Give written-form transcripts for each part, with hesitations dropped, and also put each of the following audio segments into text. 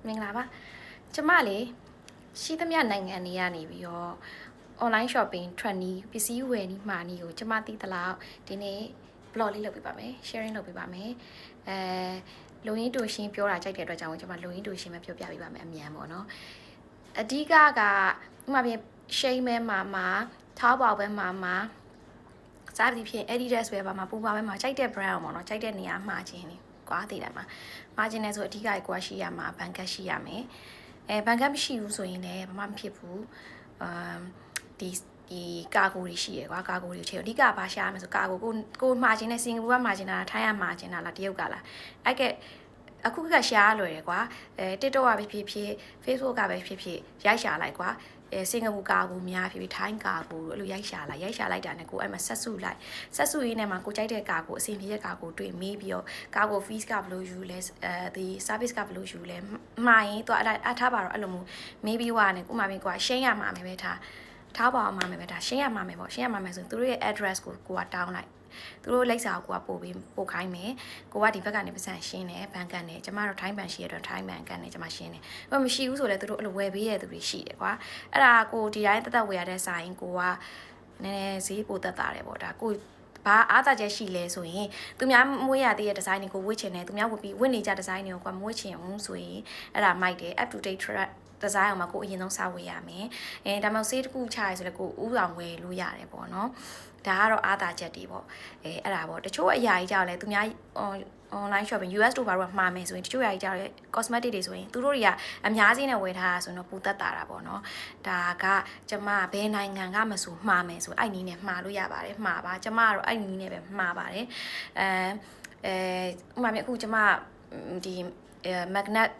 မင်္ဂလာပါကျမလေးရှိသမျှနိုင်ငံတွေကနေပြီးတော့ online shopping trend နီးပစ္စည်းဝယ်နီးမှာနီးကိုကျမသိသလောက်ဒီနေ့ blog လေးလုပ်ပေးပါမယ် sharing လုပ်ပေးပါမယ်လုံရင်းတူရှင်းပြောတာကြိုက်တဲ့အတွက်ကြောင့်ကျမလုံရင်းတူရှင်းပဲပြောပြပေးပါမယ်အမြန်ပေါ့နော်အဓိကကဥပမာပြင် shame ပဲမှာ淘宝ပဲမှာစားပြီးဖြစ် Adidas ပဲမှာပူပါပဲမှာကြိုက်တဲ့ brand ပေါ့နော်ကြိုက်တဲ့နေရာမှာချင်းနေကွာသေးတယ်မှာမှာချင်းနေဆိုအဓိကကွာရှိရမှာဘန်ကတ်ရှိရမယ်ဘန်ကတ်မရှိဘူးဆိုရင်လည်းဘာမှမဖြစ်ဘူးဒီကာကိုတွေရှိရကွာကာကိုတွေချေအဓိကဘာရှာရမလဲဆိုကာကိုမှာချင်းနေစင်ကာပူကမှာချင်းတာထိုင်းကမှာချင်းတာလားတရုတ်ကလားအဲ့ကဲအခုကရှားလွယ်တယ်ကွာTikTok ကပဲဖြစ် Facebook ကပဲဖြစ်ရိုက်ရှာလိုက်ကွာစင်ကာပူကာကိုများဖြစ်ထိုင်းကာကိုအဲ့လိုရိုက်ရှာလိုက်တာနဲ့ကိုအဲ့မှာဆက်စုရင်းနဲ့မှာကိုကြိုက်တဲ့ကာကိုအဆင်ပြေတဲ့ကာကိုတွေ့မေးပြီးတော့ကာကို fees ကဘယ်လိုယူလဲဒီ service ကဘယ်လိုယူလဲမှာရင်တော့အထားပါတော့အဲ့လိုမျိုးမေးပြီးွားနဲ့ကိုမှပြင်ကွာရှင်းရမှာမယ်ပဲထားပါအောင်မှာမယ်ပဲရှင်းရမှာမယ်ပေါ့ရှင်းရမှာမယ်ဆိုသူတို့ရဲ့ address ကိုကတောင်းလိုက်သူတို့လိပ်စာကိုပို့ခိုင်းမယ်ကိုကဒီဘက်ကနေပတ်စံရှင်းတယ်ဘန်ကန်နဲ့ကျမတို့ထိုင်းဘန်ရှိရတော့ထိုင်းဘန်ကန်နဲ့ကျမရှင်းတယ်ဘာမရှိဘူးဆိုလဲသူတို့အဲ့လိုဝယ်ပေးရတဲ့သူတွေရှိတယ်ကွာအဲ့ဒါကိုဒီတိုင်းတက်ဝယ်ရတဲ့စာရင်ကိုကနည်းနည်းဈေးပိုတက်တာတယ်ပေါ့ဒါကိုဘာအားသာချက်ရှိလဲဆိုရင်သူများမွေးရသေးတဲ့ဒီဇိုင်းတွေကိုဝတ်ချင်တယ်သူများဝတ်ပြီးဝတ်နေကြဒီဇိုင်းတွေကိုမွေးချင်ဘူးဆိုရင်အဲ့ဒါမိုက်တယ် up to date trackဒီဇိုင်းအောင်မှာကိုအရင်ဆုံးစဝယ်ရမယ်ဒါမှမဟုတ်ဆေးတစ်ခုချရဆိုလဲကိုဥဆောင်ဝယ်လို့ရတယ်ပေါ့နော်ဒါကတော့အားသာချက်တွေပေါ့အဲ့ဒါပေါ့တချို့အရာကြီးကြောက်လဲသူများ online shopping US တို့ဘာလို့မှာမယ်ဆိုရင်တချို့အရာကြီးကြောက်လဲ cosmetic တွေဆိုရင်သူတို့တွေကအများကြီးနဲ့ဝယ်ထားတာဆိုတော့ပူသက်တာပေါ့နော်ဒါကကျမဘယ်နိုင်ငံကမဆိုမှာမယ်ဆိုအဲ့နည်းနဲ့မှာလို့ရပါတယ်မှာပါကျမကတော့အဲ့နည်းနဲ့ပဲမှာပါတယ်ဥပမာအခုကျမဒီ magnet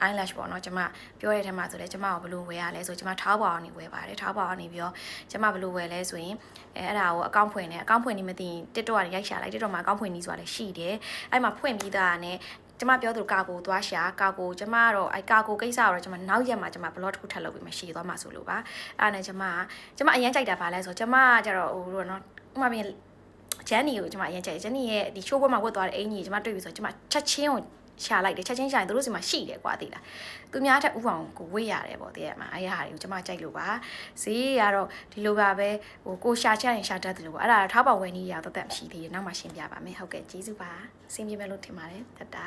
eyelash ပေါ့နော်ကျမပြောတဲ့ထဲမှာဆိုလဲကျမကိုဘယ်လိုဝယ်ရလဲဆိုကျမ淘宝ကနေဝယ်ပါတယ်淘宝ကနေပြီးတော့ကျမဘယ်လိုဝယ်လဲဆိုရင်အဲ့ဒါကိုအကောင့်ဖွင့်နေမသိရင် TikTok ကနေရိုက်ရှာလိုက် TikTok မှာအကောင့်ဖွင့်နေဆိုတာလည်းရှိတယ်အဲ့မှာဖွင့်ပြီးသားနဲ့ကျမပြောသူကာကိုသွားရှာကာကိုကျမကတော့အဲ့ကာကိုကိစ္စတော့ကျမနောက်ရက်မှာကျမ blog တစ်ခုထပ်လုပ်ပြီးမှရှည်သွားမှာဆိုလို့ပါအဲ့နဲ့ကျမအရင်ကြိုက်တာပါလဲဆိုကျမကျတော့ဟိုတော့နော်ဥပမာပြင်ဂျန်နီကိုကျမအရင်ကြိုက်ဂျန်နီရဲ့ဒီရှိုးပွဲမှာဝတ်သွားတဲ့အင်ကြီးကျမတွေ့ပြီဆိုကျမချက်ချင်းကိုရှာလိုက်တယ်ချက်ချင်းရှာရင်တို့စီမှာရှိတယ်ကွာသိလားသူများထက်ဥအောင်ကိုဝေ့ရတယ်ပေါ့တကယ်မှာအဲ့ဟာတွေကိုကျမကြိုက်လို့ပါဈေးကတော့ဒီလိုပါပဲဟိုကိုရှာချရင်ရှာတတ်တယ်လို့ပေါ့အဲ့ဒါတော့ထောက်ပေါက်ဝယ်နေရတော့တက်မရှိသေးတယ်နောက်မှရှင်းပြပါမယ်ဟုတ်ကဲ့ကျေးဇူးပါအဆင်ပြေမယ်လို့ထင်ပါတယ်တတ်တာ